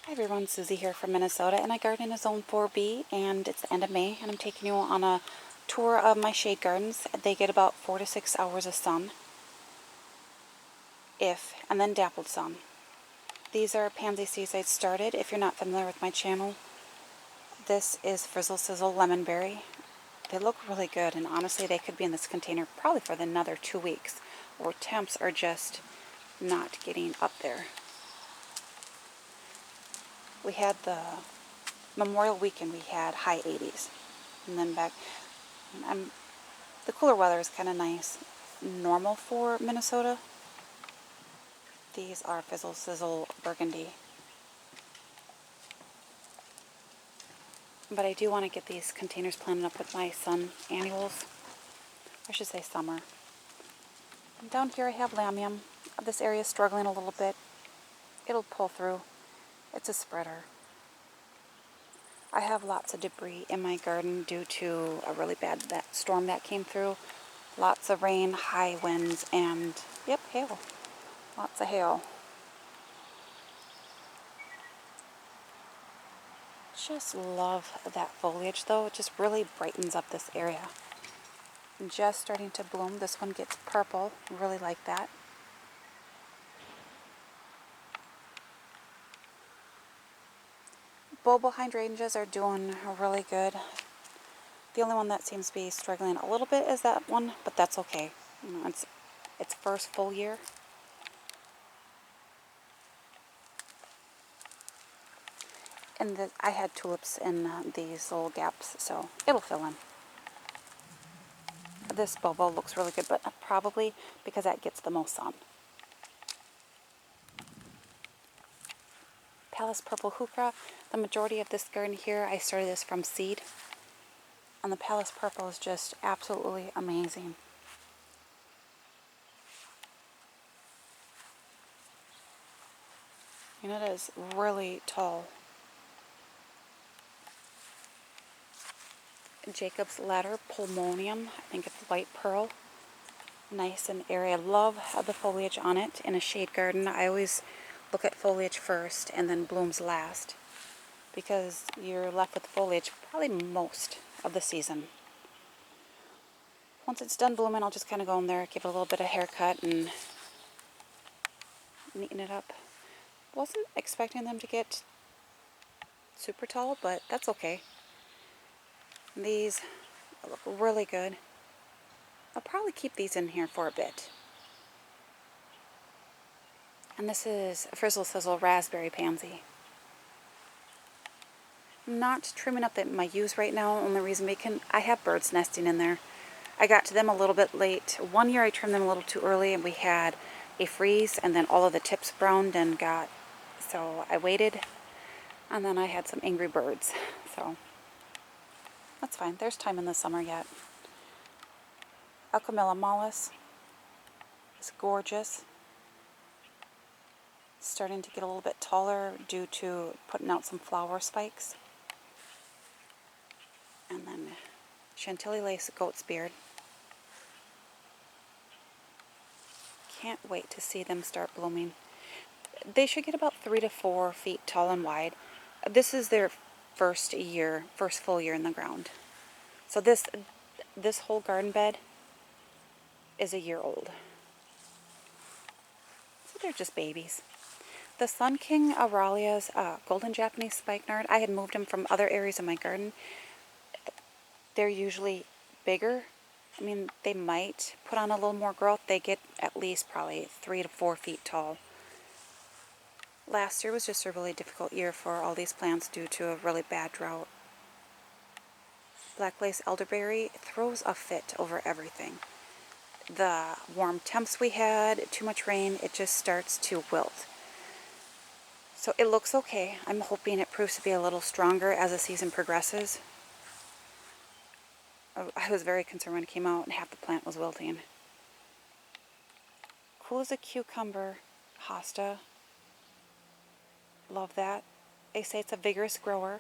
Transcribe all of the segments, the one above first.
Hi everyone, Susie here from Minnesota, and I garden in Zone 4B, and it's the end of May, and I'm taking you on a tour of my shade gardens. They get about 4 to 6 hours of sun, and then dappled sun. These are pansy seeds I started. If you're not familiar with my channel, this is Frizzle Sizzle Lemonberry. They look really good, and honestly, they could be in this container probably for another 2 weeks, or temps are just not getting up there. We had the Memorial Weekend, we had high 80s, and then the cooler weather is kind of nice, normal for Minnesota. These are Fizzle Sizzle Burgundy, but I do want to get these containers planted up with my sun annuals, I should say summer. And down here I have lamium. This area is struggling a little bit. It'll pull through. It's a spreader. I have lots of debris in my garden due to a really bad storm that came through. Lots of rain, high winds, and hail. Lots of hail. Just love that foliage though. It just really brightens up this area. Just starting to bloom. This one gets purple. Really like that. Bulbo hydrangeas are doing really good. The only one that seems to be struggling a little bit is that one, but that's okay. You know, it's first full year. And I had tulips in these little gaps, so it'll fill in. This bulbo looks really good, but probably because that gets the most sun. Palace Purple Hookra. The majority of this garden here, I started this from seed. And the Palace Purple is just absolutely amazing. And it is really tall. Jacob's Ladder Pulmonium. I think it's white pearl. Nice and airy. I love the foliage on it. In a shade garden, I always look at foliage first and then blooms last, because you're left with foliage probably most of the season. Once it's done blooming, I'll just kind of go in there, give it a little bit of haircut and neaten it up. Wasn't expecting them to get super tall, but that's okay. These look really good. I'll probably keep these in here for a bit. And this is Frizzle Sizzle Raspberry Pansy. I'm not trimming up my yews right now, only reason I have birds nesting in there. I got to them a little bit late. One year I trimmed them a little too early and we had a freeze and then all of the tips browned and so I waited, and then I had some angry birds. So that's fine. There's time in the summer yet. Alchemilla mollis is gorgeous. Starting to get a little bit taller due to putting out some flower spikes. And then Chantilly Lace Goat's Beard. Can't wait to see them start blooming. They should get about 3 to 4 feet tall and wide. This is their first full year in the ground. So this whole garden bed is a year old. So they're just babies. The Sun King Aralia's Golden Japanese Spikenard, I had moved them from other areas of my garden. They're usually bigger. I mean, they might put on a little more growth. They get at least probably 3 to 4 feet tall. Last year was just a really difficult year for all these plants due to a really bad drought. Black Lace Elderberry throws a fit over everything. The warm temps we had, too much rain, it just starts to wilt. So it looks okay. I'm hoping it proves to be a little stronger as the season progresses. I was very concerned when it came out and half the plant was wilting. Cool as a cucumber, Hosta. Love that. They say it's a vigorous grower.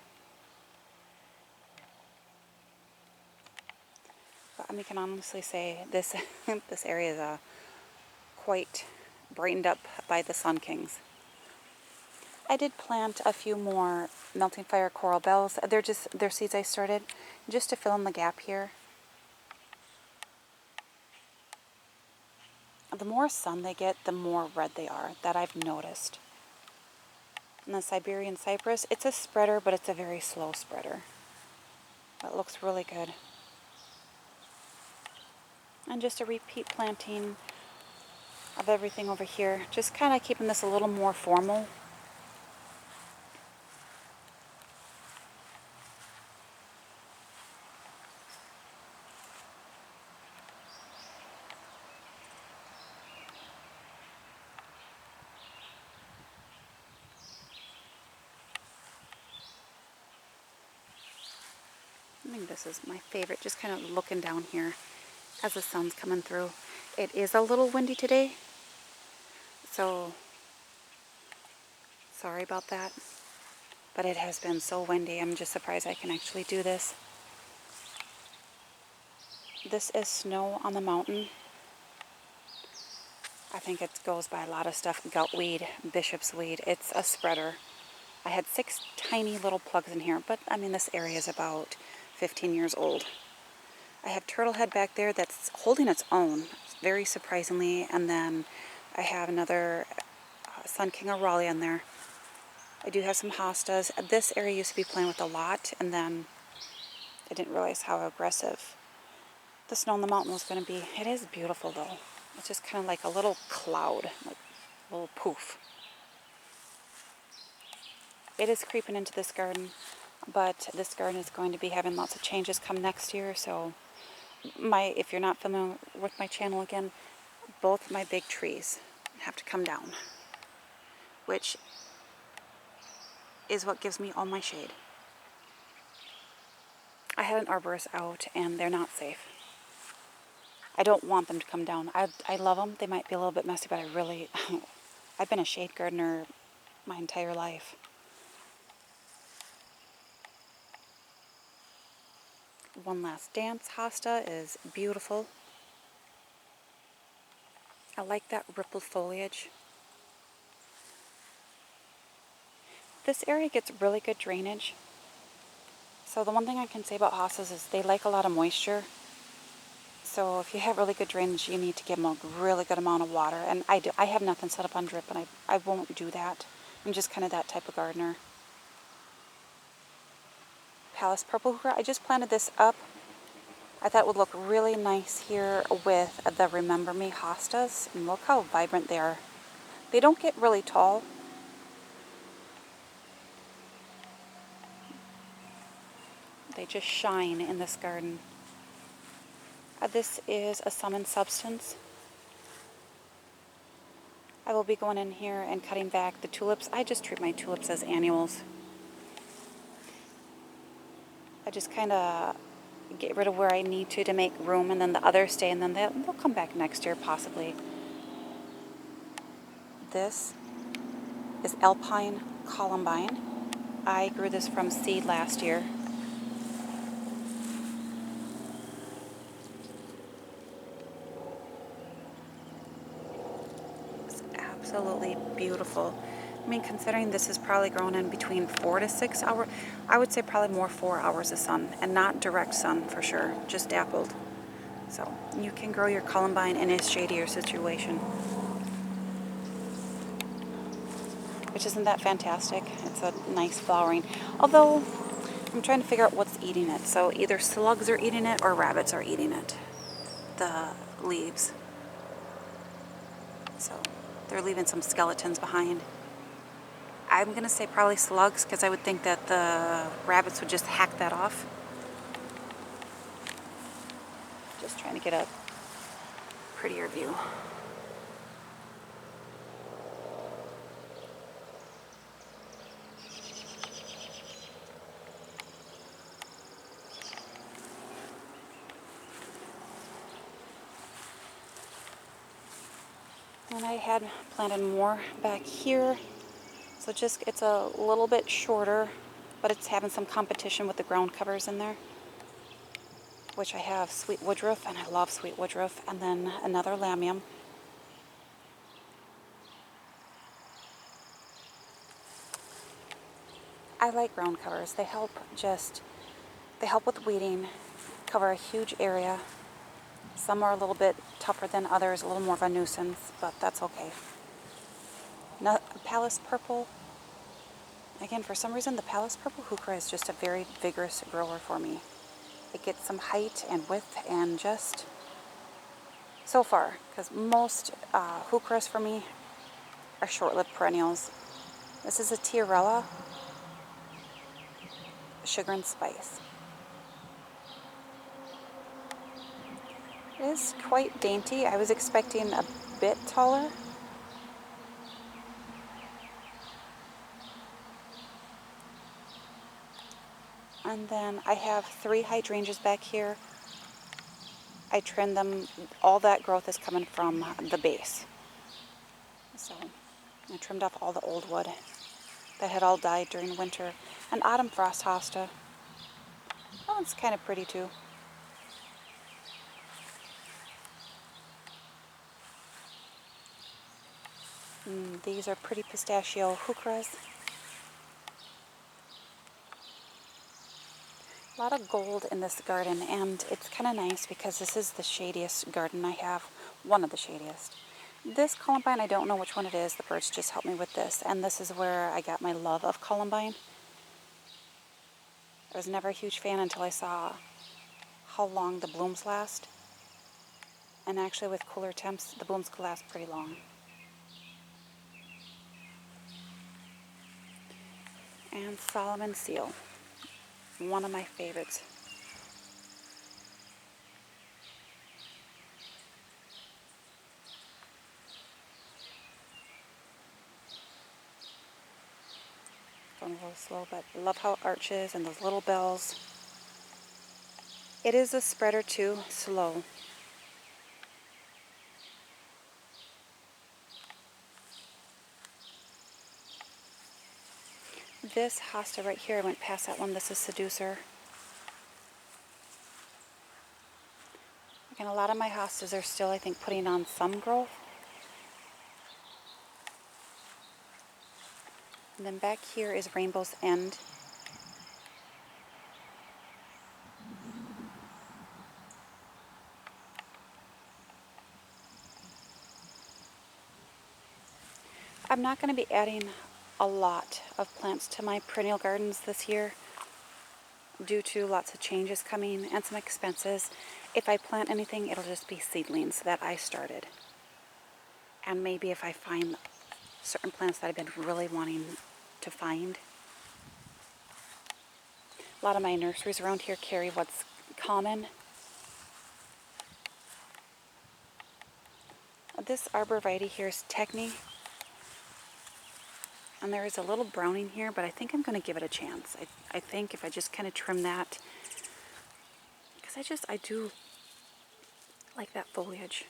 But I can honestly say this this area is quite brightened up by the Sun Kings. I did plant a few more Melting Fire Coral Bells. They're seeds I started just to fill in the gap here. The more sun they get, the more red they are, that I've noticed. And the Siberian Cypress, it's a spreader, but it's a very slow spreader. It looks really good. And just a repeat planting of everything over here. Just kind of keeping this a little more formal. I think this is my favorite, just kind of looking down here as the sun's coming through. It is a little windy today, so sorry about that. But it has been so windy, I'm just surprised I can actually do this. This is Snow on the Mountain. I think it goes by a lot of stuff. Goutweed, bishop's weed. It's a spreader. I had 6 tiny little plugs in here, but I mean this area is about 15 years old. I have Turtlehead back there that's holding its own, very surprisingly, and then I have another Sun King Aurelia in there. I do have some hostas. This area used to be playing with a lot, and then I didn't realize how aggressive the Snow on the Mountain was going to be. It is beautiful though. It's just kind of like a little cloud, like a little poof. It is creeping into this garden, but this garden is going to be having lots of changes come next year. So if you're not familiar with my channel again, both my big trees have to come down, which is what gives me all my shade. I had an arborist out and they're not safe. I don't want them to come down. I love them. They might be a little bit messy, but I've been a shade gardener my entire life. One Last Dance Hosta is beautiful. I like that rippled foliage. This area gets really good drainage. So the one thing I can say about hostas is they like a lot of moisture. So if you have really good drainage, you need to give them a really good amount of water. And I do. I have nothing set up on drip, and I won't do that. I'm just kind of that type of gardener. Palace Purple Hookra. I just planted this up. I thought it would look really nice here with the Remember Me hostas. And look how vibrant they are. They don't get really tall. They just shine in this garden. This is a Summon Substance. I will be going in here and cutting back the tulips. I just treat my tulips as annuals. I just kind of get rid of where I need to make room, and then the others stay, and then they'll come back next year possibly. This is Alpine Columbine. I grew this from seed last year. It's absolutely beautiful. I mean, considering this is probably grown in between 4 to 6 hours, I would say probably more 4 hours of sun, and not direct sun for sure, just dappled. So you can grow your columbine in a shadier situation. Which isn't that fantastic? It's a nice flowering. Although, I'm trying to figure out what's eating it. So either slugs are eating it or rabbits are eating it. The leaves. So they're leaving some skeletons behind. I'm going to say probably slugs, because I would think that the rabbits would just hack that off. Just trying to get a prettier view. And I had planted more back here. So it's a little bit shorter, but it's having some competition with the ground covers in there. Which I have sweet woodruff, and I love sweet woodruff, and then another lamium. I like ground covers. They help with weeding, cover a huge area. Some are a little bit tougher than others, a little more of a nuisance, but that's okay. Now, Palace Purple, again, for some reason, the Palace Purple Hookra is just a very vigorous grower for me. It gets some height and width and just so far, because most Hookras for me are short-lived perennials. This is a Tiarella, Sugar and Spice. It is quite dainty. I was expecting a bit taller. And then I have 3 hydrangeas back here. I trimmed them. All that growth is coming from the base. So I trimmed off all the old wood that had all died during winter. An autumn frost hosta. That one's kind of pretty too. These are pretty pistachio hookras. A lot of gold in this garden, and it's kind of nice because this is the shadiest garden I have. One of the shadiest. This columbine, I don't know which one it is. The birds just helped me with this, and this is where I got my love of columbine. I was never a huge fan until I saw how long the blooms last. And actually with cooler temps, the blooms could last pretty long. And Solomon Seal, one of my favorites. Going a little slow, but I love how it arches and those little bells. It is a spreader too, slow. This hosta right here, I went past that one. This is Seducer. Again, a lot of my hostas are still, I think, putting on some growth. And then back here is Rainbow's End. I'm not going to be adding a lot of plants to my perennial gardens this year due to lots of changes coming and some expenses. If I plant anything, it'll just be seedlings that I started. And maybe if I find certain plants that I've been really wanting to find. A lot of my nurseries around here carry what's common. This arborvitae here is Techni. And there is a little browning here, but I think I'm going to give it a chance. I think if I just kind of trim that, because I do like that foliage.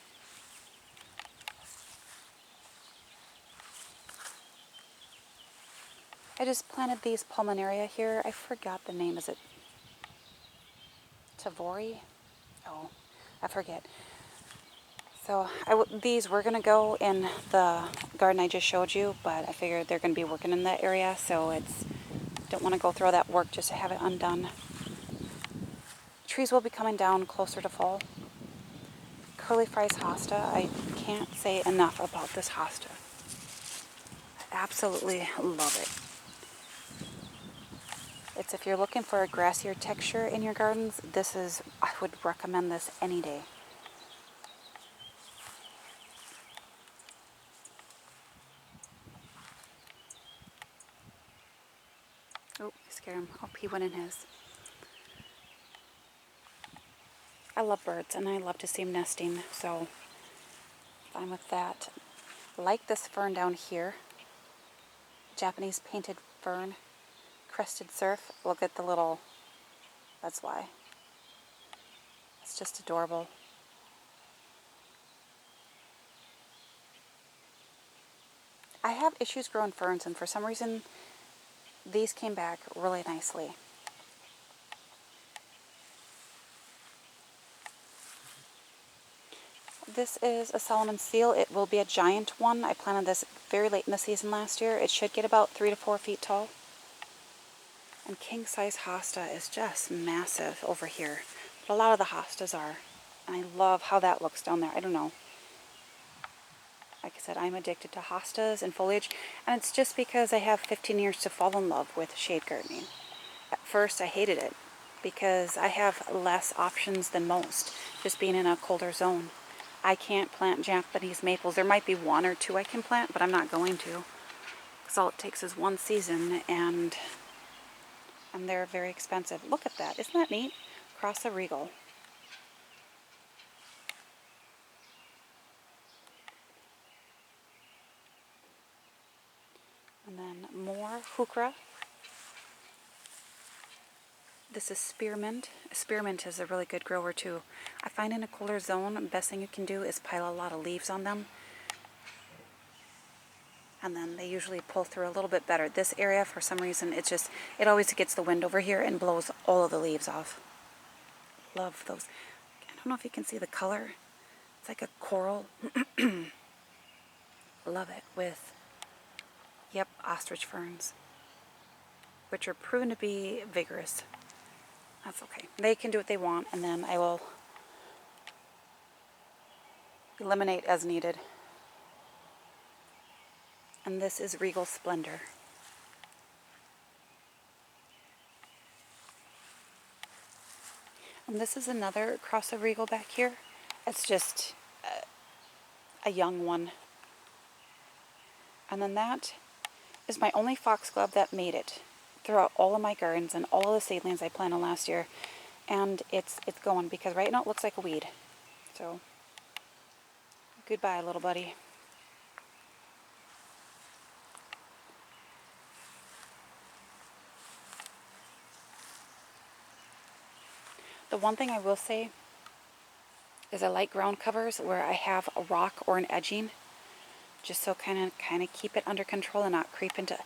I just planted these pulmonaria here. I forgot the name. Is it Tavori? Oh, I forget. So these were going to go in the garden I just showed you, but I figured they're going to be working in that area, so don't want to go through all that work just to have it undone. Trees will be coming down closer to fall. Curly Fries Hosta. I can't say enough about this Hosta. I absolutely love it. It's if you're looking for a grassier texture in your gardens, I would recommend this any day. Oh, I scared him. Oh, he went in his. I love birds, and I love to see them nesting, so fine with that. Like this fern down here. Japanese painted fern. Crested surf. Look at the little... That's why. It's just adorable. I have issues growing ferns, and for some reason, these came back really nicely. This is a Solomon Seal. It will be a giant one. I planted this very late in the season last year. It should get about 3 to 4 feet tall. And king size hosta is just massive over here. But a lot of the hostas are. And I love how that looks down there. I don't know. Like I said, I'm addicted to hostas and foliage. And it's just because I have 15 years to fall in love with shade gardening. At first, I hated it because I have less options than most, just being in a colder zone. I can't plant Japanese maples. There might be one or two I can plant, but I'm not going to. Because all it takes is one season, and they're very expensive. Look at that. Isn't that neat? Across the Regal. And then more Hookra. This is Spearmint. Spearmint is a really good grower too. I find in a cooler zone, the best thing you can do is pile a lot of leaves on them. And then they usually pull through a little bit better. This area, for some reason, it always gets the wind over here and blows all of the leaves off. Love those. I don't know if you can see the color. It's like a coral. Love it with, yep, ostrich ferns, which are proven to be vigorous. That's okay. They can do what they want, and then I will eliminate as needed. And this is Regal Splendor. And this is another cross of Regal back here. It's just a young one. And then that is my only foxglove that made it throughout all of my gardens and all of the seedlings I planted last year. And it's going, because right now it looks like a weed. So, goodbye, little buddy. The one thing I will say is I like ground covers where I have a rock or an edging, just so kind of keep it under control and not creep into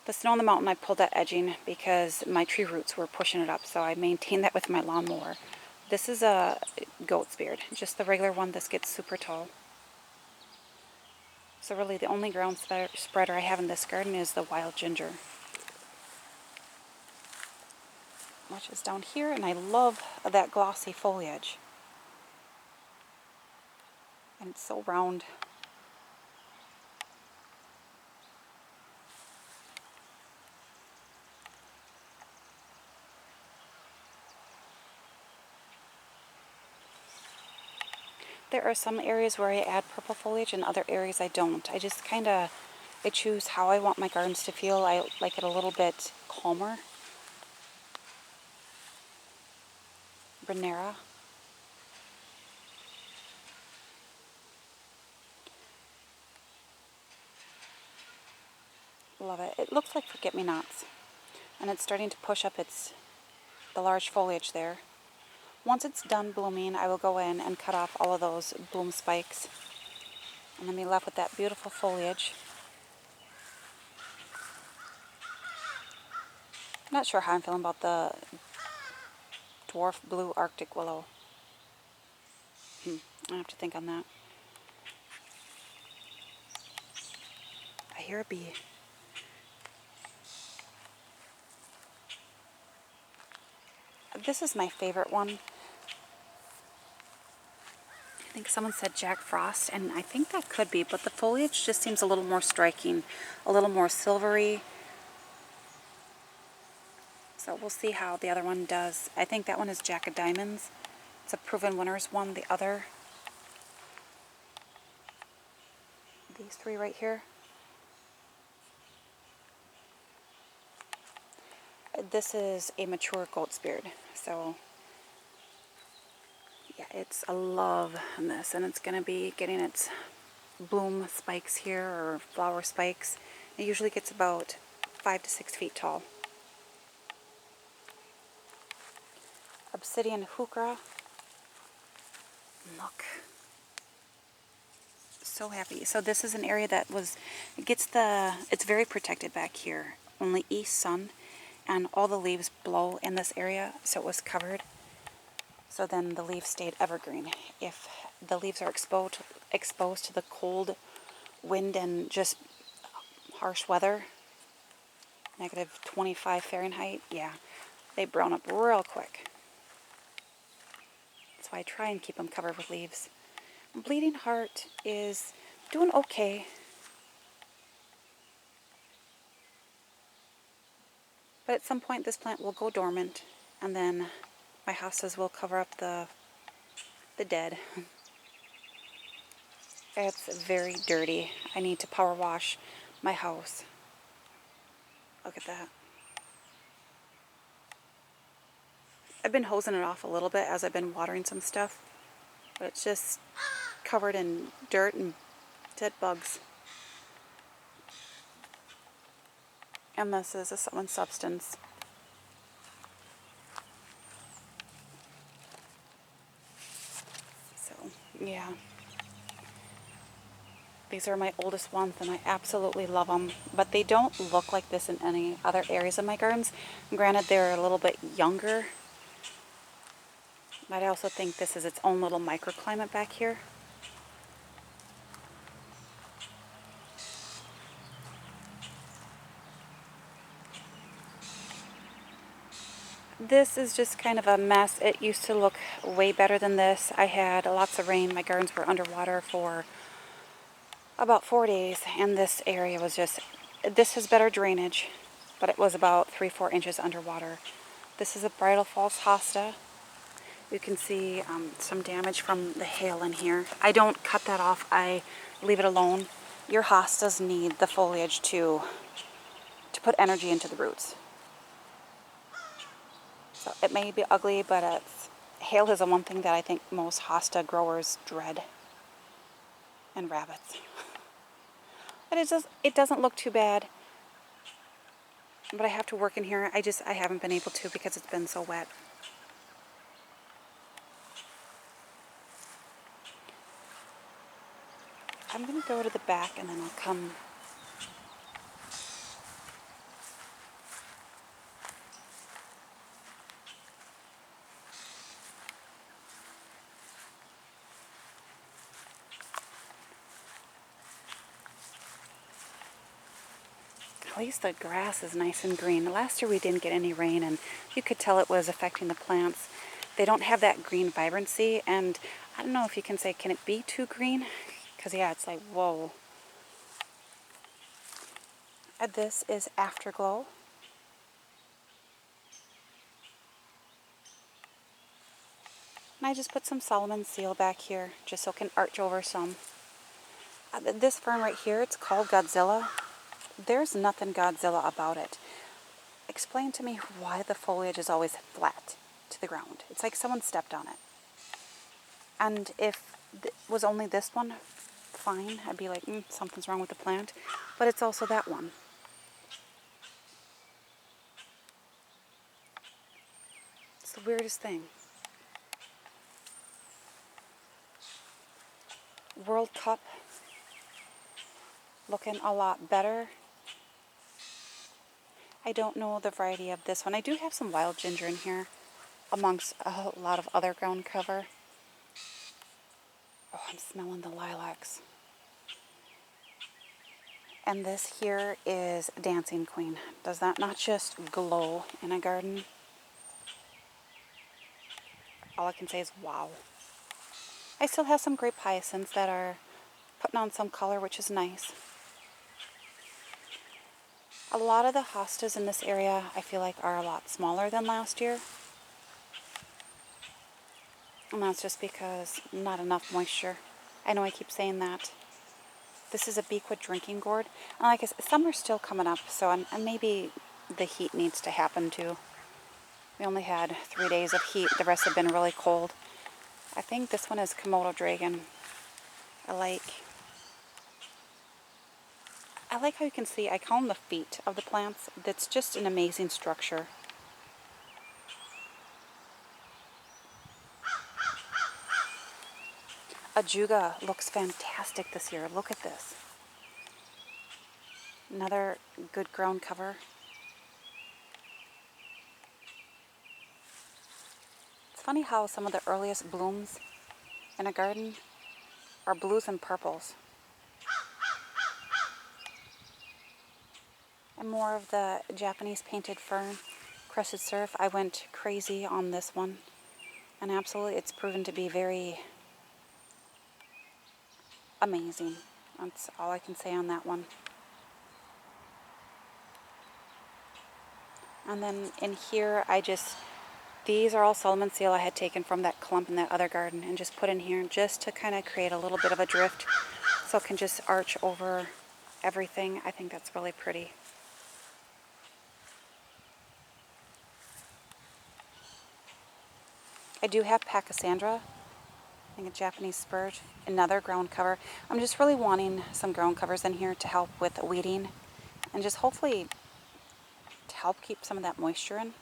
the snow on the mountain. I pulled that edging because my tree roots were pushing it up, so I maintained that with my lawnmower. This is a goat's beard, just the regular one. This gets super tall. So really the only ground spreader I have in this garden is the wild ginger, which is down here, and I love that glossy foliage. And it's so round. There are some areas where I add purple foliage and other areas I don't. I just I choose how I want my gardens to feel. I like it a little bit calmer. Renera. Love it. It looks like forget-me-nots. And it's starting to push up the large foliage there. Once it's done blooming, I will go in and cut off all of those bloom spikes. And then be left with that beautiful foliage. I'm not sure how I'm feeling about the Dwarf Blue Arctic Willow. I have to think on that. I hear a bee. This is my favorite one. I think someone said Jack Frost, and I think that could be, but the foliage just seems a little more striking, a little more silvery. So we'll see how the other one does. I think that one is Jack of Diamonds. It's a proven winner's one. The other, these three right here. This is a mature goat's beard. So yeah, it's a love in this, and it's going to be getting its bloom spikes here, or flower spikes. It usually gets about 5 to 6 feet tall. Obsidian Hookra. Look. So happy. So this is an area that it's very protected back here. Only east sun, and all the leaves blow in this area, so it was covered. So then the leaves stayed evergreen. If the leaves are exposed to the cold wind and just harsh weather, -25 Fahrenheit. Yeah, they brown up real quick. That's why I try and keep them covered with leaves. Bleeding Heart is doing okay. But at some point this plant will go dormant, and then my hostas will cover up the dead. It's very dirty. I need to power wash my house. Look at that. I've been hosing it off a little bit as I've been watering some stuff, but it's just covered in dirt and dead bugs. And this is a someone's substance. So, yeah. These are my oldest ones, and I absolutely love them. But they don't look like this in any other areas of my gardens. Granted, they're a little bit younger. But I also think this is its own little microclimate back here. This is just kind of a mess. It used to look way better than this. I had lots of rain. My gardens were underwater for about 4 days, and this area was just, this has better drainage, but it was about 3-4 inches underwater. This is a Bridal Falls Hosta. You can see some damage from the hail in here. I don't cut that off. I leave it alone. Your hostas need the foliage to put energy into the roots. So it may be ugly, but hail is the one thing that I think most hosta growers dread. And rabbits. But it doesn't look too bad. But I have to work in here. I haven't been able to because it's been so wet. I'm going to go to the back and then I'll come. At least the grass is nice and green. Last year we didn't get any rain, and you could tell it was affecting the plants. They don't have that green vibrancy, and I don't know if you can say, can it be too green? Because yeah, it's like, whoa. And this is Afterglow. And I just put some Solomon seal back here, just so it can arch over some. This fern right here, it's called Godzilla. There's nothing Godzilla about it. Explain to me why the foliage is always flat to the ground. It's like someone stepped on it. And if it was only this one, fine. I'd be like, something's wrong with the plant. But it's also that one. It's the weirdest thing. World Cup. Looking a lot better. I don't know the variety of this one. I do have some wild ginger in here amongst a lot of other ground cover. Oh, I'm smelling the lilacs. And this here is Dancing Queen. Does that not just glow in a garden? All I can say is wow. I still have some grape hyacinths that are putting on some color, which is nice. A lot of the hostas in this area, I feel like, are a lot smaller than last year. And that's just because not enough moisture. I know I keep saying that. This is a beechwood drinking gourd. And like I said, summer's still coming up, so and maybe the heat needs to happen too. We only had 3 days of heat. The rest have been really cold. I think this one is Komodo Dragon. I like how you can see, I call them the feet of the plants. That's just an amazing structure. Ajuga looks fantastic this year. Look at this. Another good ground cover. It's funny how some of the earliest blooms in a garden are blues and purples. And more of the Japanese painted fern, crested surf. I went crazy on this one. And absolutely, it's proven to be very amazing. That's all I can say on that one. And then in here, these are all Solomon seal I had taken from that clump in that other garden and just put in here just to kind of create a little bit of a drift so it can just arch over everything. I think that's really pretty. I do have Paccasandra, I think a Japanese spurge, another ground cover. I'm just really wanting some ground covers in here to help with weeding and just hopefully to help keep some of that moisture in.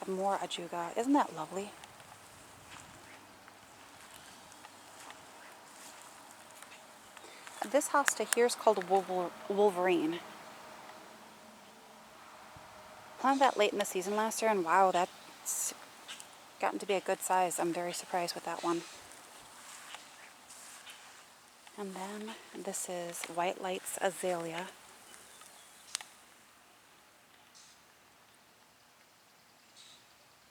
And more ajuga. Isn't that lovely? This hosta here is called Wolverine. Planted that late in the season last year, and wow, that's gotten to be a good size. I'm very surprised with that one. And then this is White Lights Azalea.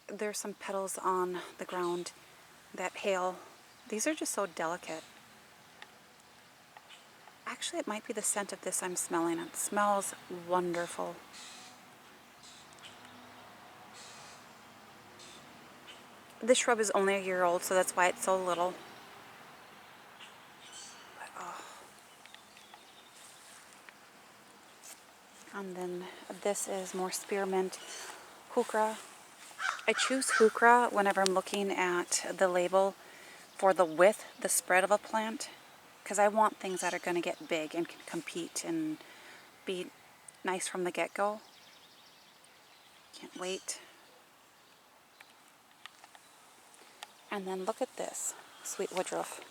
There's some petals on the ground that hail. These are just so delicate. Actually, it might be the scent of this I'm smelling. It smells wonderful. This shrub is only a year old, so that's why it's so little. But, oh. And then this is more Spearmint Hookra. I choose Hookra whenever I'm looking at the label for the width, the spread of a plant, because I want things that are going to get big and can compete and be nice from the get-go. Can't wait. And then look at this, Sweet Woodruff.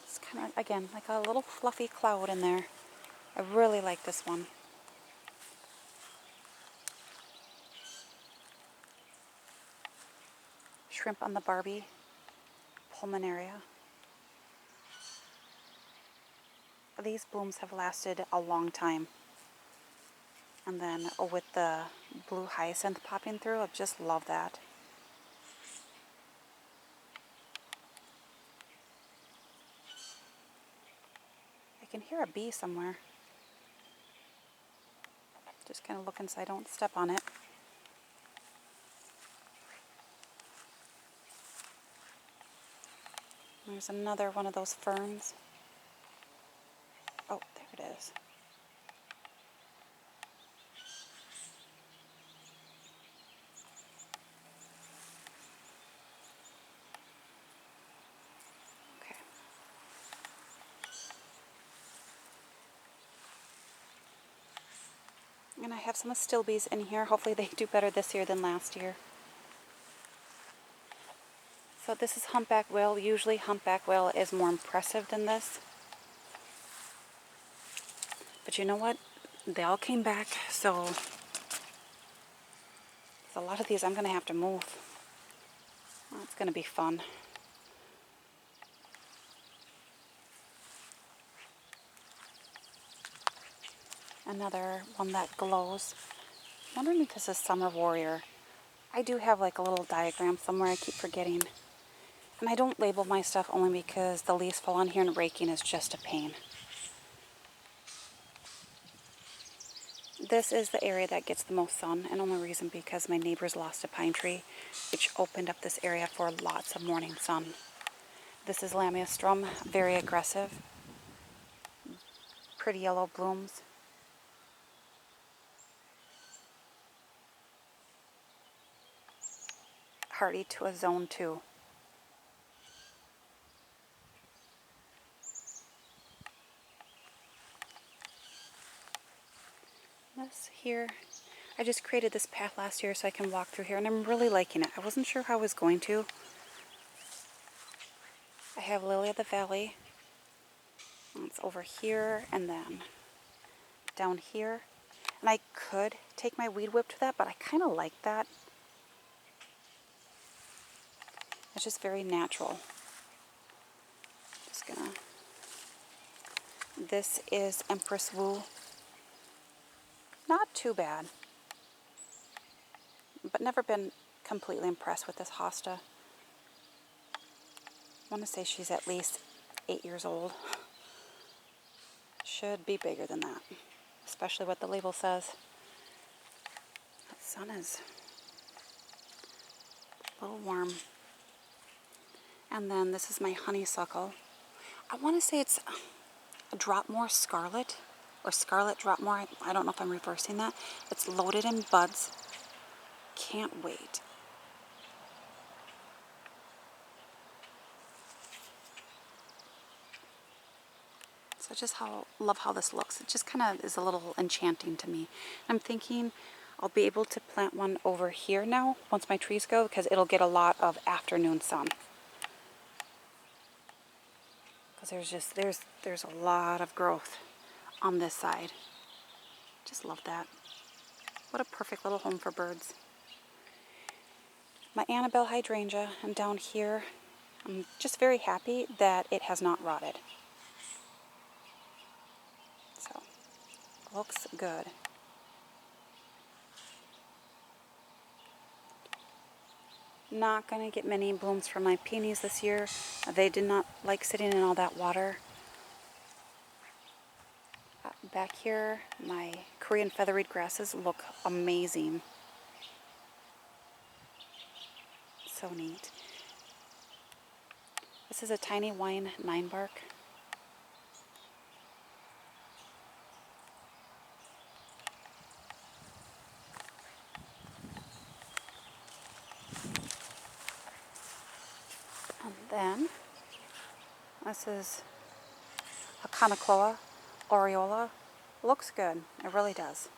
It's kind of, again, like a little fluffy cloud in there. I really like this one. Shrimp on the Barbie, Pulmonaria. These blooms have lasted a long time. And then with the blue hyacinth popping through, I just love that. I can hear a bee somewhere. Just kind of looking so I don't step on it. There's another one of those ferns. Oh, there it is. Okay. And I have some astilbes in here. Hopefully they do better this year than last year. So this is Humpback Whale. Usually Humpback Whale is more impressive than this. But you know what? They all came back, so a lot of these I'm going to have to move. Well, it's going to be fun. Another one that glows. I'm wondering if this is Summer Warrior. I do have like a little diagram somewhere I keep forgetting. And I don't label my stuff only because the leaves fall on here and raking is just a pain. This is the area that gets the most sun, and only reason because my neighbors lost a pine tree, which opened up this area for lots of morning sun. This is Lamiastrum, very aggressive. Pretty yellow blooms. Hardy to a zone 2. This here, I just created this path last year so I can walk through here, and I'm really liking it. I wasn't sure how I was going to. I have Lily of the Valley. It's over here and then down here. And I could take my weed whip to that, but I kind of like that. It's just very natural. Just gonna, this is Empress Wu. Not too bad, but never been completely impressed with this hosta. I want to say she's at least 8 years old. Should be bigger than that, especially what the label says. That sun is a little warm. And then this is my honeysuckle. I want to say it's a drop more scarlet, or scarlet drop more. I don't know if I'm reversing that. It's loaded in buds. Can't wait. So just love how this looks. It just kind of is a little enchanting to me. I'm thinking I'll be able to plant one over here now once my trees go, because it'll get a lot of afternoon sun. Because there's a lot of growth on this side. Just love that. What a perfect little home for birds. My Annabelle Hydrangea, and down here, I'm just very happy that it has not rotted. So, looks good. Not going to get many blooms from my peonies this year. They did not like sitting in all that water. Back here, my Korean featherweed grasses look amazing. So neat. This is a tiny wine 9-bark. And then, this is a Conocloa aureola. Looks good. It really does.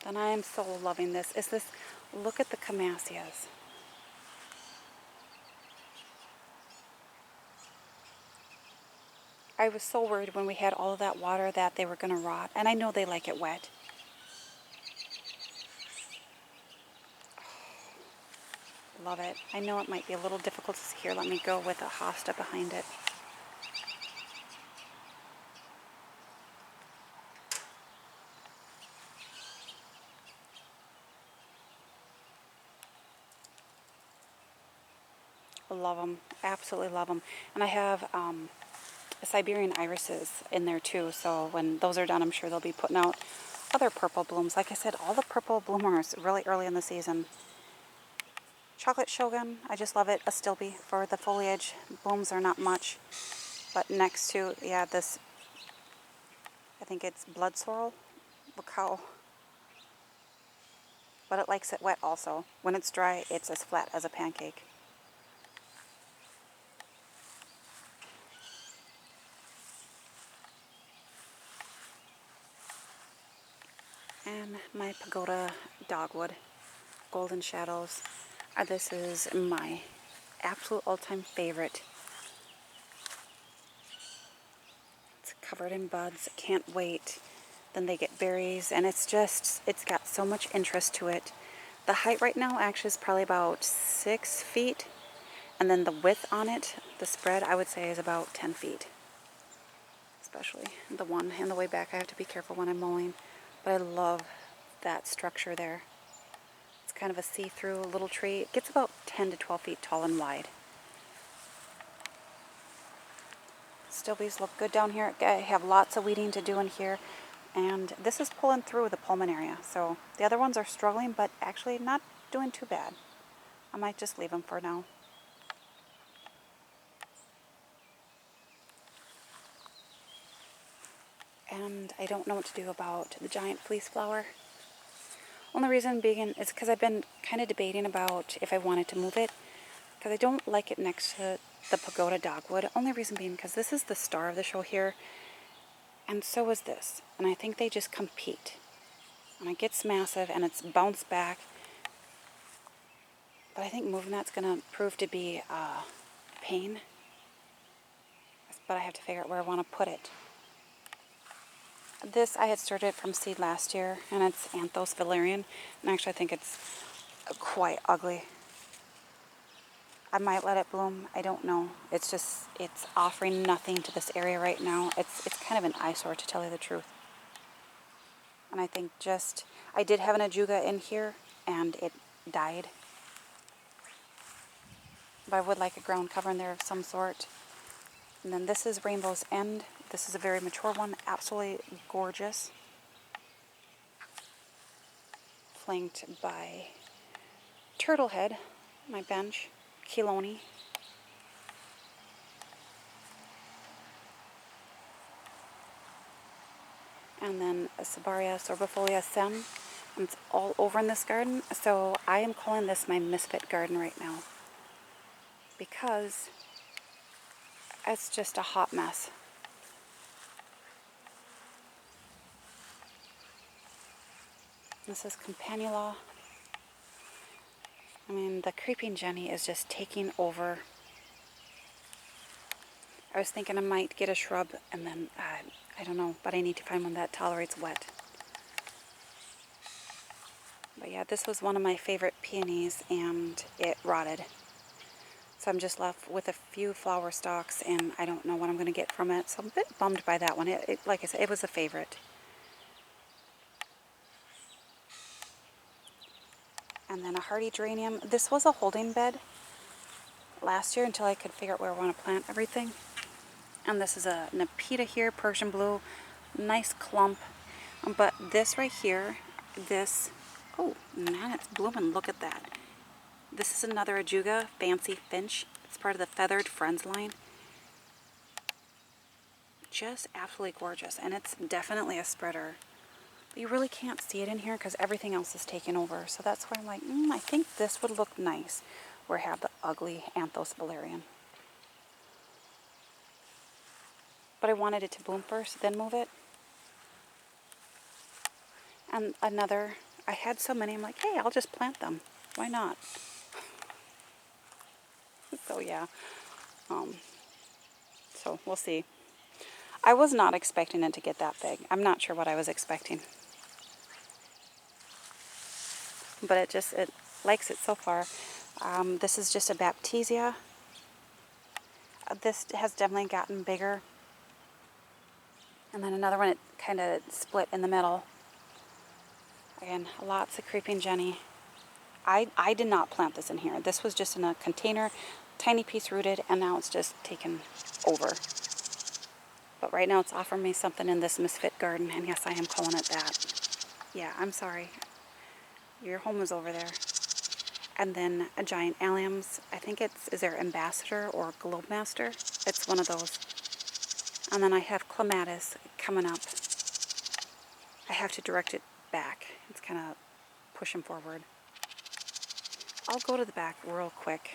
Then I am so loving this. Look at the Camasias. I was so worried when we had all of that water that they were going to rot. And I know they like it wet. Love it. I know it might be a little difficult to see here. Let me go with a hosta behind it. Love them. Absolutely love them. And I have Siberian irises in there too. So when those are done, I'm sure they'll be putting out other purple blooms. Like I said, all the purple bloomers really early in the season. Chocolate Shogun, I just love it. Astilbe for the foliage. Blooms are not much. But next to, yeah, this, I think it's blood sorrel. Look how, but it likes it wet also. When it's dry, it's as flat as a pancake. And my Pagoda Dogwood, Golden Shadows. This is my absolute all-time favorite. It's covered in buds. Can't wait. Then they get berries, and it's got so much interest to it. The height right now actually is probably about 6 feet, and then the width on it, the spread, I would say is about 10 feet. Especially the one in the way back. I have to be careful when I'm mowing, but I love that structure there. It's kind of a see-through little tree. It gets about 10 to 12 feet tall and wide. Stilbies look good down here. I have lots of weeding to do in here. And this is pulling through the pulmonaria. So the other ones are struggling, but actually not doing too bad. I might just leave them for now. And I don't know what to do about the giant fleece flower. Only reason being is because I've been kind of debating about if I wanted to move it. Because I don't like it next to the Pagoda Dogwood. Only reason being because this is the star of the show here. And so is this. And I think they just compete. And it gets massive and it's bounced back. But I think moving that's going to prove to be a pain. But I have to figure out where I want to put it. This I had started from seed last year. And it's Anthos Valerian. And actually I think it's quite ugly. I might let it bloom. I don't know. It's just, it's offering nothing to this area right now. It's kind of an eyesore, to tell you the truth. And I think just, I did have an ajuga in here and it died. But I would like a ground cover in there of some sort. And then this is Rainbow's End. This is a very mature one. Absolutely gorgeous. Flanked by Turtlehead, my bench, Chelone. And then a Siberian Sorbifolia Sem. And it's all over in this garden. So I am calling this my misfit garden right now, because it's just a hot mess. This is Campanula. I mean, the Creeping Jenny is just taking over. I was thinking I might get a shrub, and then, I don't know, but I need to find one that tolerates wet. But yeah, this was one of my favorite peonies, and it rotted. So I'm just left with a few flower stalks, and I don't know what I'm going to get from it. So I'm a bit bummed by that one. Like I said, it was a favorite. And then a Hearty Geranium. This was a holding bed last year until I could figure out where I want to plant everything. And this is a Nepeta here, Persian blue. Nice clump. But this right here, this, oh man, it's blooming. Look at that. This is another Ajuga, Fancy Finch. It's part of the Feathered Friends line. Just absolutely gorgeous. And it's definitely a spreader. But you really can't see it in here because everything else is taken over. So that's why I'm like, I think this would look nice where I have the ugly Anthos Valerian. But I wanted it to bloom first, then move it. And another, I had so many, I'm like, hey, I'll just plant them. Why not? So yeah, so we'll see. I was not expecting it to get that big. I'm not sure what I was expecting. But it likes it so far. This is just a Baptisia. This has definitely gotten bigger. And then another one, it kind of split in the middle. Again, lots of Creeping Jenny. I did not plant this in here. This was just in a container, tiny piece rooted, and now it's just taken over. But right now it's offering me something in this misfit garden, and yes, I am calling it that. Yeah, I'm sorry. Your home is over there. And then a giant alliums. I think is there Ambassador or Globemaster? It's one of those. And then I have Clematis coming up. I have to direct it back. It's kind of pushing forward. I'll go to the back real quick.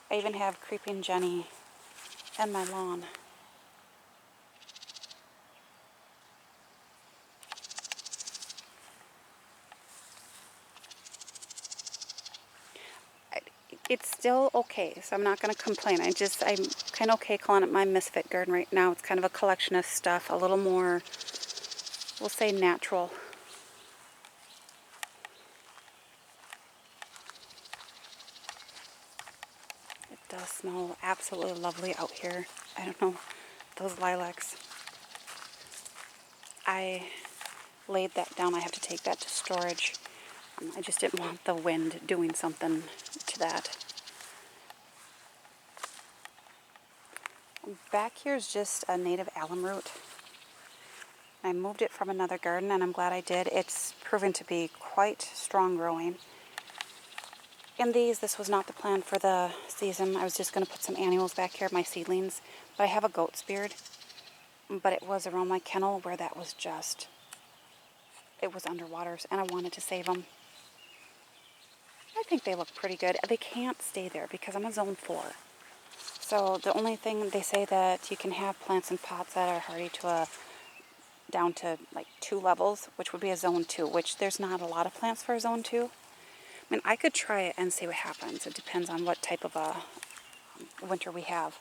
I even have Creeping Jenny and my lawn. It's still okay, so I'm not going to complain. I'm kind of okay calling it my misfit garden right now. It's kind of a collection of stuff, a little more, we'll say, natural. It does smell absolutely lovely out here. I don't know, those lilacs. I laid that down. I have to take that to storage. I just didn't want the wind doing something to that. Back here is just a native alum root. I moved it from another garden, and I'm glad I did. It's proven to be quite strong growing. In these, this was not the plan for the season. I was just going to put some annuals back here, my seedlings. But I have a goat's beard. But it was around my kennel where that was just, it was underwater, and I wanted to save them. I think they look pretty good. They can't stay there because I'm a zone 4. So the only thing they say that you can have plants in pots that are hardy to down to like 2 levels, which would be a zone 2, which there's not a lot of plants for a zone 2. I mean, I could try it and see what happens. It depends on what type of a winter we have.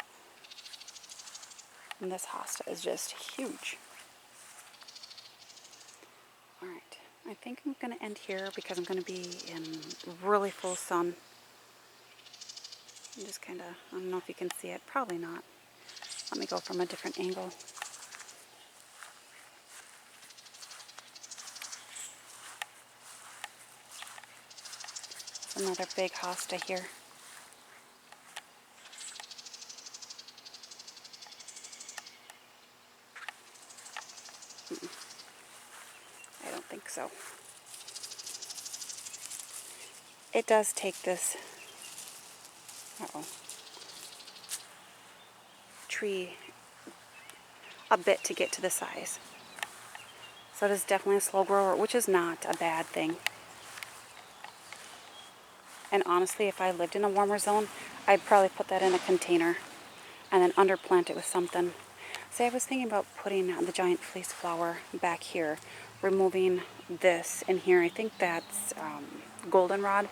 And this hosta is just huge. Alright, I think I'm going to end here because I'm going to be in really full sun. I'm just kind of, I don't know if you can see it, probably not. Let me go from a different angle. Another big hosta here. I don't think so. It does take this tree a bit to get to the size. So it is definitely a slow grower, which is not a bad thing. And honestly, if I lived in a warmer zone, I'd probably put that in a container and then underplant it with something. See, I was thinking about putting the giant fleece flower back here, removing this in here. I think that's goldenrod.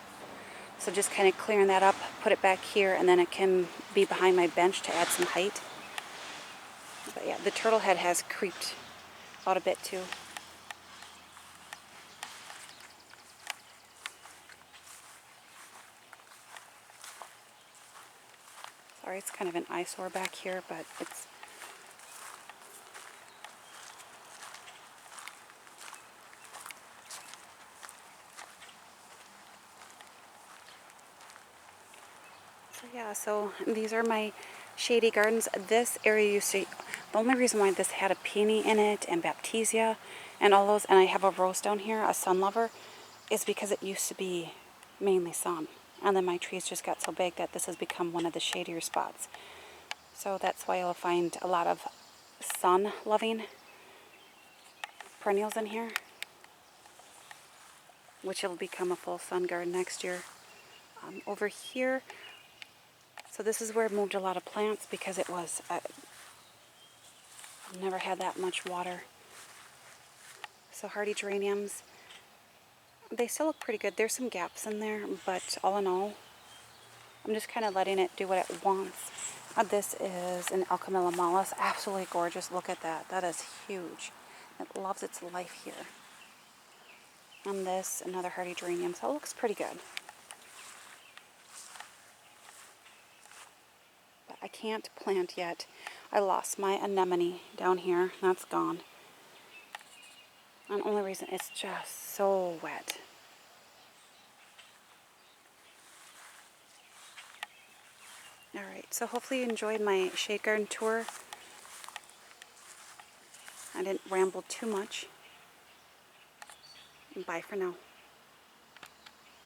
So just kind of clearing that up, put it back here, and then it can be behind my bench to add some height. But yeah, the turtle head has creeped out a bit too. Sorry, it's kind of an eyesore back here, but it's... So yeah, so these are my shady gardens. This area used to... The only reason why this had a peony in it and baptisia and all those, and I have a rose down here, a sun lover, is because it used to be mainly sun. And then my trees just got so big that this has become one of the shadier spots. So that's why you'll find a lot of sun-loving perennials in here, which will become a full sun garden next year. Over here, so this is where I moved a lot of plants because it was, I've never had that much water. So Hearty Geraniums, they still look pretty good. There's some gaps in there, but all in all, I'm just kind of letting it do what it wants. This is an Alchemilla mollis. Absolutely gorgeous. Look at that. That is huge. It loves its life here. And this, another Hearty Geranium. So it looks pretty good. But I can't plant yet. I lost my anemone down here. That's gone. And the only reason, it's just so wet. Alright, so hopefully you enjoyed my shade garden tour. I didn't ramble too much. Bye for now.